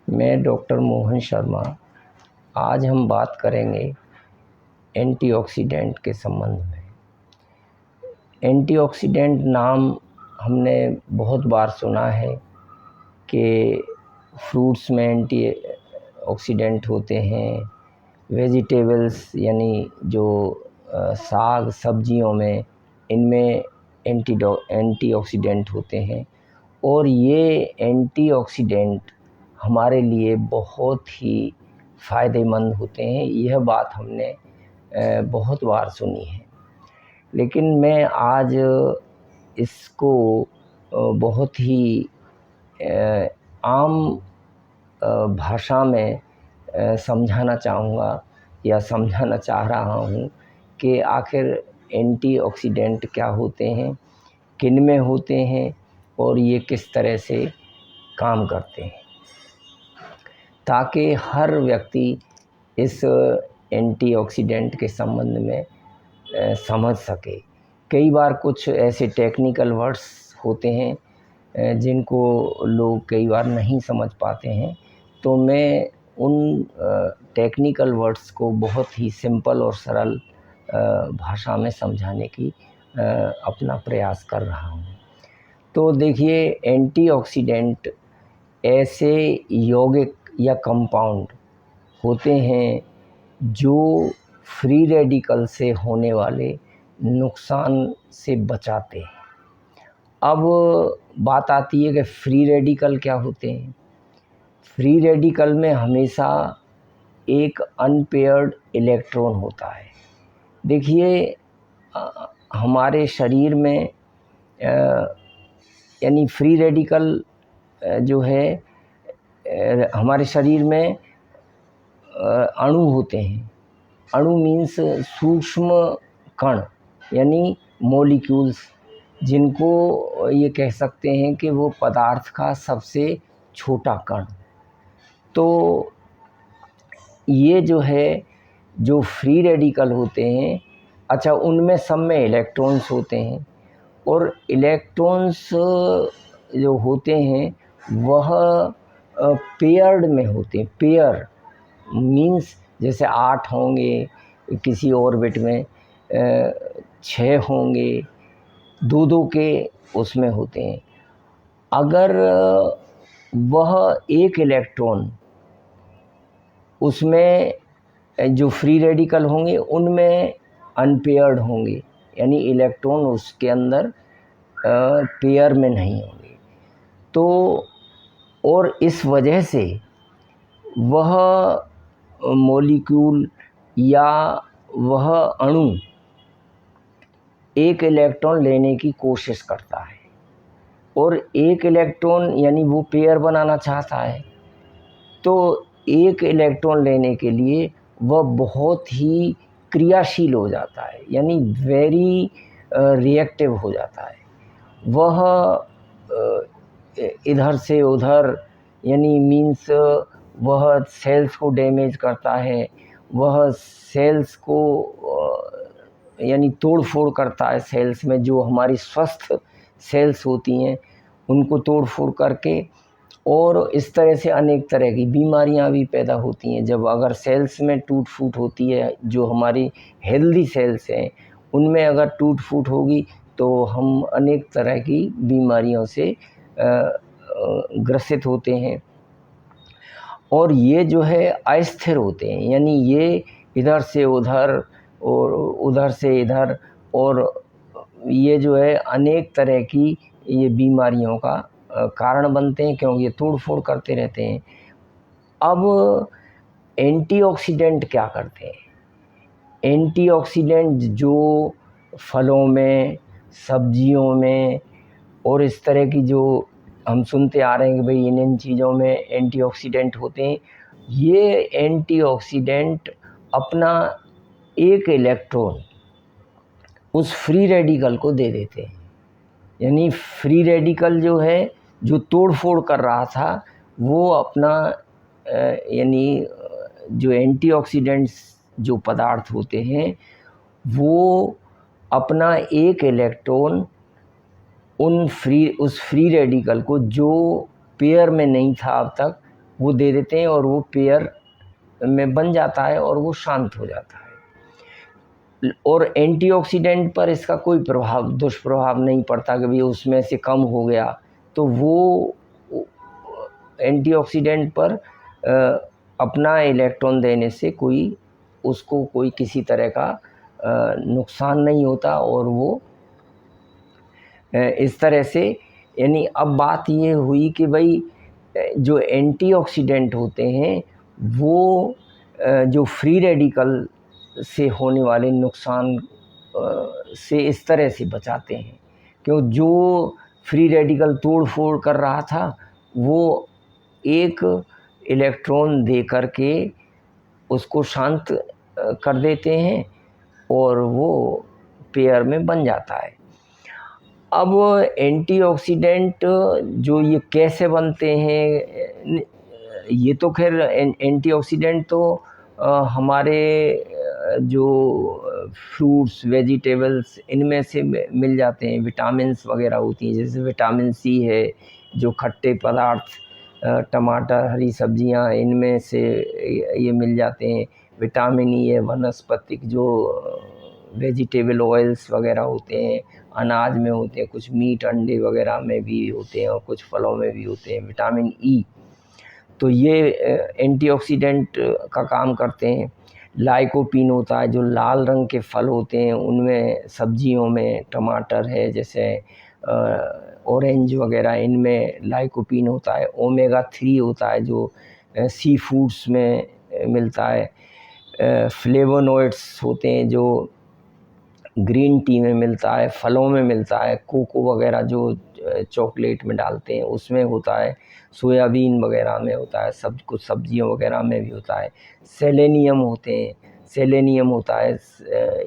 मैं डॉक्टर मोहन शर्मा। आज हम बात करेंगे एंटीऑक्सीडेंट के संबंध में। एंटीऑक्सीडेंट नाम हमने बहुत बार सुना है कि फ्रूट्स में एंटीऑक्सीडेंट होते हैं, वेजिटेबल्स यानी जो साग सब्जियों में, इनमें एंटीऑक्सीडेंट होते हैं और ये एंटीऑक्सीडेंट हमारे लिए बहुत ही फ़ायदेमंद होते हैं। यह बात हमने बहुत बार सुनी है, लेकिन मैं आज इसको बहुत ही आम भाषा में समझाना चाहूँगा या समझाना चाह रहा हूँ कि आखिर एंटीऑक्सीडेंट क्या होते हैं, किन में होते हैं और ये किस तरह से काम करते हैं, ताकि हर व्यक्ति इस एंटीऑक्सीडेंट के संबंध में समझ सके। कई बार कुछ ऐसे टेक्निकल वर्ड्स होते हैं जिनको लोग कई बार नहीं समझ पाते हैं, तो मैं उन टेक्निकल वर्ड्स को बहुत ही सिंपल और सरल भाषा में समझाने की अपना प्रयास कर रहा हूँ। तो देखिए, एंटीऑक्सीडेंट ऐसे यौगिक या कंपाउंड होते हैं जो फ्री रेडिकल से होने वाले नुकसान से बचाते हैं। अब बात आती है कि फ्री रेडिकल क्या होते हैं। फ्री रेडिकल में हमेशा एक अनपेयर्ड इलेक्ट्रॉन होता है। देखिए, हमारे शरीर में यानी फ्री रेडिकल जो है हमारे शरीर में अणु होते हैं। अणु मीन्स सूक्ष्म कण यानी मॉलिक्यूल्स, जिनको ये कह सकते हैं कि वो पदार्थ का सबसे छोटा कण। तो ये जो है, जो फ्री रेडिकल होते हैं, अच्छा, उनमें सब में इलेक्ट्रॉन्स होते हैं और इलेक्ट्रॉन्स जो होते हैं वह पेयर्ड में होते हैं। पेयर मीन्स जैसे 8 होंगे, किसी ऑर्बिट में 6 होंगे, 2-2 के उसमें होते हैं। अगर वह एक इलेक्ट्रॉन उसमें जो फ्री रेडिकल होंगे उनमें अनपेयर्ड होंगे, यानी इलेक्ट्रॉन उसके अंदर पेयर में नहीं होंगे। तो और इस वजह से वह मॉलिक्यूल या वह अणु एक इलेक्ट्रॉन लेने की कोशिश करता है और एक इलेक्ट्रॉन यानी वो पेयर बनाना चाहता है, तो एक इलेक्ट्रॉन लेने के लिए वह बहुत ही क्रियाशील हो जाता है, यानी वेरी रिएक्टिव हो जाता है। वह इधर से उधर यानी मीन्स वह सेल्स को डैमेज करता है, वह सेल्स को यानी तोड़ फोड़ करता है। सेल्स में जो हमारी स्वस्थ सेल्स होती हैं उनको तोड़ फोड़ करके, और इस तरह से अनेक तरह की बीमारियां भी पैदा होती हैं। जब अगर सेल्स में टूट फूट होती है, जो हमारी हेल्दी सेल्स हैं उनमें अगर टूट फूट होगी तो हम अनेक तरह की बीमारियों से ग्रसित होते हैं। और ये जो है अस्थिर होते हैं, यानी ये इधर से उधर और उधर से इधर, और ये जो है अनेक तरह की ये बीमारियों का कारण बनते हैं, क्योंकि ये तोड़ फोड़ करते रहते हैं। अब एंटीऑक्सीडेंट क्या करते हैं? एंटीऑक्सीडेंट जो फलों में, सब्जियों में और इस तरह की जो हम सुनते आ रहे हैं कि भाई इन चीज़ों में एंटीऑक्सीडेंट होते हैं, ये एंटीऑक्सीडेंट अपना एक इलेक्ट्रॉन उस फ्री रेडिकल को दे देते हैं। यानी फ्री रेडिकल जो है, जो तोड़ फोड़ कर रहा था, वो अपना यानी जो एंटीऑक्सीडेंट्स जो पदार्थ होते हैं वो अपना एक इलेक्ट्रॉन उस फ्री रेडिकल को, जो पेयर में नहीं था अब तक, वो दे देते हैं और वो पेयर में बन जाता है और वो शांत हो जाता है। और एंटीऑक्सीडेंट पर इसका कोई दुष्प्रभाव नहीं पड़ता कि भाई उसमें से कम हो गया, तो वो एंटीऑक्सीडेंट पर अपना इलेक्ट्रॉन देने से उसको कोई किसी तरह का नुकसान नहीं होता। और वो इस तरह से, यानी अब बात ये हुई कि भाई जो एंटीऑक्सीडेंट होते हैं वो जो फ्री रेडिकल से होने वाले नुकसान से इस तरह से बचाते हैं, क्यों जो फ्री रेडिकल तोड़ फोड़ कर रहा था वो एक इलेक्ट्रॉन दे कर के उसको शांत कर देते हैं और वो पेयर में बन जाता है। अब एंटीऑक्सीडेंट जो ये कैसे बनते हैं, ये तो खैर एंटीऑक्सीडेंट तो हमारे जो फ्रूट्स वेजिटेबल्स इनमें से मिल जाते हैं। विटामिन्स वगैरह होती हैं, जैसे विटामिन सी है, जो खट्टे पदार्थ टमाटर हरी सब्जियां इनमें से ये मिल जाते हैं। विटामिन ई है, वनस्पतिक जो वेजिटेबल ऑयल्स वगैरह होते हैं अनाज में होते हैं, कुछ मीट अंडे वगैरह में भी होते हैं और कुछ फलों में भी होते हैं विटामिन ई। तो ये एंटीऑक्सीडेंट का काम करते हैं। लाइकोपीन होता है, जो लाल रंग के फल होते हैं उनमें, सब्जियों में टमाटर है जैसे, ऑरेंज वगैरह इनमें लाइकोपीन होता है। ओमेगा 3 होता है जो सी फूड्स में मिलता है। फ्लेवोनोइड्स होते हैं जो ग्रीन टी में मिलता है, फलों में मिलता है। कोको वगैरह जो चॉकलेट में डालते हैं उसमें होता है। सोयाबीन वगैरह में होता है, सब कुछ सब्जियों वगैरह में भी होता है। सेलेनियम होते हैं, सेलेनियम होता है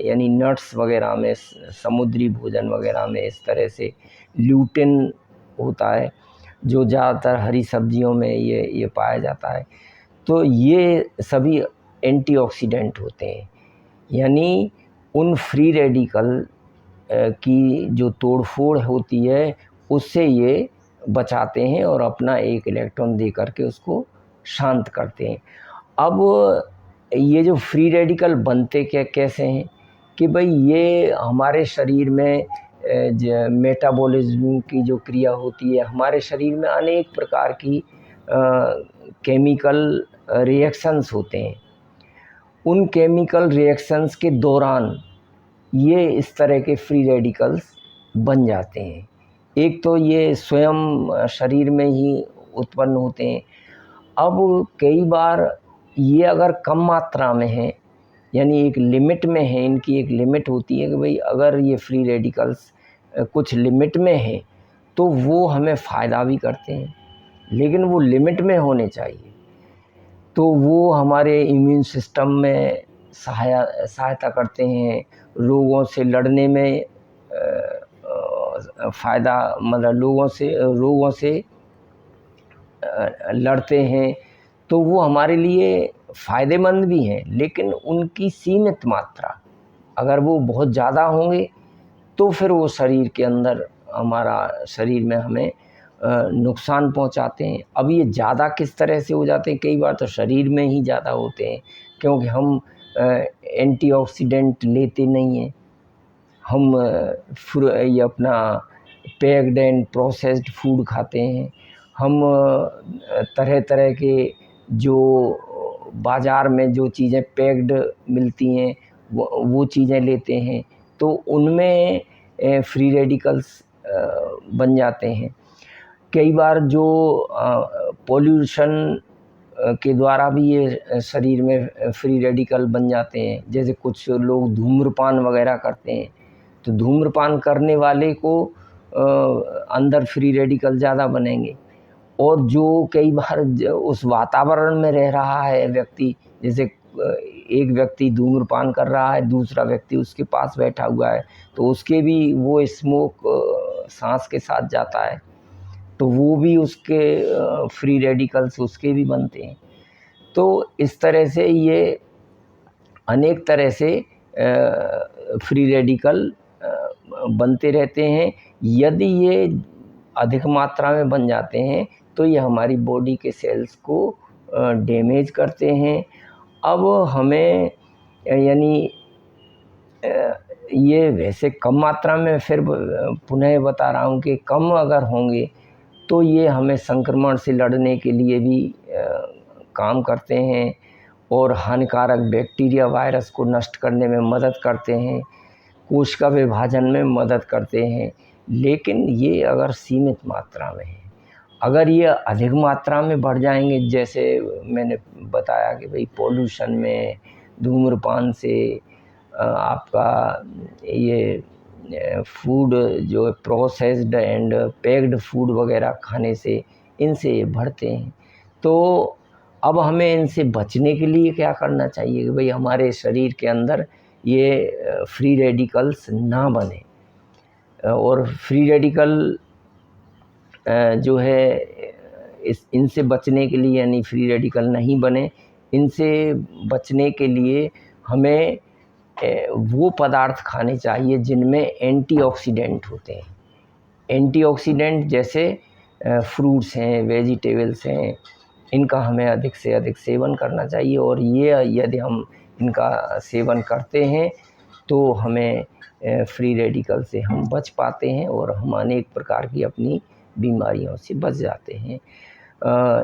यानी नट्स वगैरह में, समुद्री भोजन वगैरह में इस तरह से। ल्यूटिन होता है जो ज़्यादातर हरी सब्जियों में ये पाया जाता है। तो ये सभी एंटीऑक्सीडेंट होते हैं, यानी उन फ्री रेडिकल की जो तोड़फोड़ होती है उससे ये बचाते हैं और अपना एक इलेक्ट्रॉन दे करके उसको शांत करते हैं। अब ये जो फ्री रेडिकल बनते कैसे हैं कि भाई ये हमारे शरीर में मेटाबॉलिज्म की जो क्रिया होती है, हमारे शरीर में अनेक प्रकार की केमिकल रिएक्शंस होते हैं। उन केमिकल रिएक्शंस के दौरान ये इस तरह के फ्री रेडिकल्स बन जाते हैं। एक तो ये स्वयं शरीर में ही उत्पन्न होते हैं। अब कई बार ये अगर कम मात्रा में है, यानी एक लिमिट में है, इनकी एक लिमिट होती है कि भाई अगर ये फ्री रेडिकल्स कुछ लिमिट में है तो वो हमें फ़ायदा भी करते हैं, लेकिन वो लिमिट में होने चाहिए। तो वो हमारे इम्यून सिस्टम में सहायता करते हैं, रोगों से लड़ने में फ़ायदा, मतलब रोगों से लड़ते हैं। तो वो हमारे लिए फ़ायदेमंद भी हैं, लेकिन उनकी सीमित मात्रा। अगर वो बहुत ज़्यादा होंगे तो फिर वो शरीर के अंदर, हमारा शरीर में हमें नुकसान पहुंचाते हैं। अब ये ज़्यादा किस तरह से हो जाते हैं, कई बार तो शरीर में ही ज़्यादा होते हैं क्योंकि हम एंटीऑक्सीडेंट लेते नहीं हैं। हम ये अपना पैक्ड एंड प्रोसेस्ड फूड खाते हैं। हम तरह तरह के जो बाज़ार में जो चीज़ें पैक्ड मिलती हैं वो चीज़ें लेते हैं, तो उनमें फ्री रेडिकल्स बन जाते हैं। कई बार जो पॉल्यूशन के द्वारा भी ये शरीर में फ्री रेडिकल बन जाते हैं। जैसे कुछ लोग धूम्रपान वगैरह करते हैं, तो धूम्रपान करने वाले को अंदर फ्री रेडिकल ज़्यादा बनेंगे। और जो कई बार उस वातावरण में रह रहा है व्यक्ति, जैसे एक व्यक्ति धूम्रपान कर रहा है, दूसरा व्यक्ति उसके पास बैठा हुआ है, तो उसके भी वो स्मोक सांस के साथ जाता है, तो वो भी उसके फ्री रेडिकल्स उसके भी बनते हैं। तो इस तरह से ये अनेक तरह से फ्री रेडिकल बनते रहते हैं। यदि ये अधिक मात्रा में बन जाते हैं तो ये हमारी बॉडी के सेल्स को डैमेज करते हैं। अब हमें यानी ये वैसे कम मात्रा में, फिर पुनः बता रहा हूँ कि कम अगर होंगे तो ये हमें संक्रमण से लड़ने के लिए भी काम करते हैं और हानिकारक बैक्टीरिया वायरस को नष्ट करने में मदद करते हैं, कोशिका विभाजन में मदद करते हैं। लेकिन ये अगर सीमित मात्रा में है, अगर ये अधिक मात्रा में बढ़ जाएंगे, जैसे मैंने बताया कि भाई पॉल्यूशन में, धूम्रपान से, आपका ये फूड जो प्रोसेस्ड एंड पैक्ड फूड वगैरह खाने से, इनसे ये बढ़ते हैं। तो अब हमें इनसे बचने के लिए क्या करना चाहिए कि भाई हमारे शरीर के अंदर ये फ्री रेडिकल्स ना बने, और फ्री रेडिकल जो है इनसे बचने के लिए, यानी फ्री रेडिकल नहीं बने, इनसे बचने के लिए हमें वो पदार्थ खाने चाहिए जिनमें एंटीऑक्सीडेंट होते हैं। एंटीऑक्सीडेंट जैसे फ्रूट्स हैं, वेजिटेबल्स हैं, इनका हमें अधिक से अधिक सेवन करना चाहिए। और ये यदि हम इनका सेवन करते हैं तो हमें फ्री रेडिकल से हम बच पाते हैं और हम अनेक प्रकार की अपनी बीमारियों से बच जाते हैं।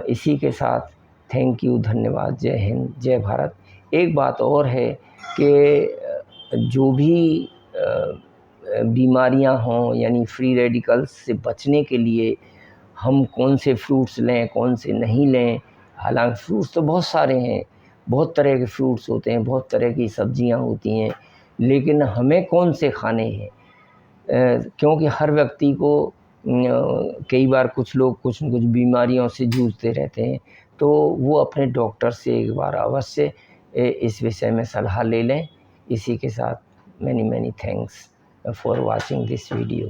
इसी के साथ थैंक यू, धन्यवाद, जय हिंद, जय भारत। एक बात और है कि जो भी बीमारियां हों, यानी फ्री रेडिकल्स से बचने के लिए हम कौन से फ्रूट्स लें, कौन से नहीं लें। हालांकि फ्रूट्स तो बहुत सारे हैं, बहुत तरह के फ्रूट्स होते हैं, बहुत तरह की सब्जियां होती हैं, लेकिन हमें कौन से खाने हैं, क्योंकि हर व्यक्ति को कई बार कुछ लोग कुछ न कुछ बीमारियों से जूझते रहते हैं, तो वो अपने डॉक्टर से एक बार अवश्य इस विषय में सलाह ले लें। इसी के साथ many thanks for watching this video.